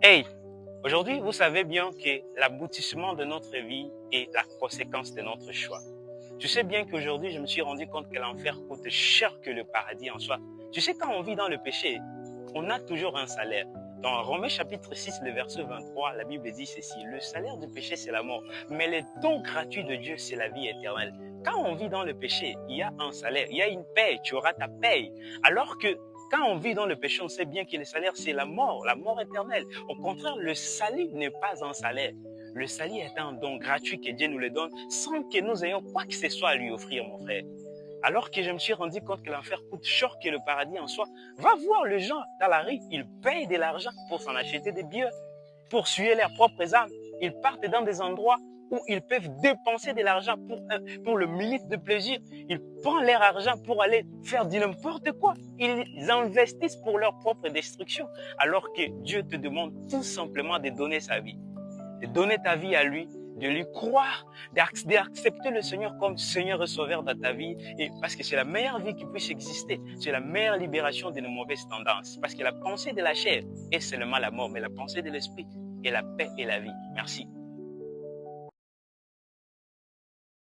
Hey, aujourd'hui, vous savez bien que l'aboutissement de notre vie est la conséquence de notre choix. Tu sais bien qu'aujourd'hui, je me suis rendu compte que l'enfer coûte cher que le paradis en soi. Tu sais, quand on vit dans le péché, on a toujours un salaire. Dans Romains chapitre 6, le verset 23, la Bible dit ceci: le salaire du péché, c'est la mort, mais le don gratuit de Dieu, c'est la vie éternelle. Quand on vit dans le péché, il y a un salaire, il y a une paye, tu auras ta paye. Alors que quand on vit dans le péché, on sait bien que le salaire, c'est la mort éternelle. Au contraire, le salut n'est pas un salaire. Le salut est un don gratuit que Dieu nous le donne sans que nous ayons quoi que ce soit à lui offrir, mon frère. Alors que je me suis rendu compte que l'enfer coûte cher que le paradis en soi, va voir les gens dans la rue, ils payent de l'argent pour s'en acheter des billets, pour suer leurs propres âmes. Ils partent dans des endroits où ils peuvent dépenser de l'argent pour le minute de plaisir. Ils prennent leur argent pour aller faire du n'importe quoi. Ils investissent pour leur propre destruction. Alors que Dieu te demande tout simplement de donner sa vie, de donner ta vie à lui, de lui croire, d'accepter le Seigneur comme Seigneur et Sauveur dans ta vie, et parce que c'est la meilleure vie qui puisse exister, c'est la meilleure libération de nos mauvaises tendances, parce que la pensée de la chair est seulement la mort, mais la pensée de l'esprit est la paix et la vie. Merci.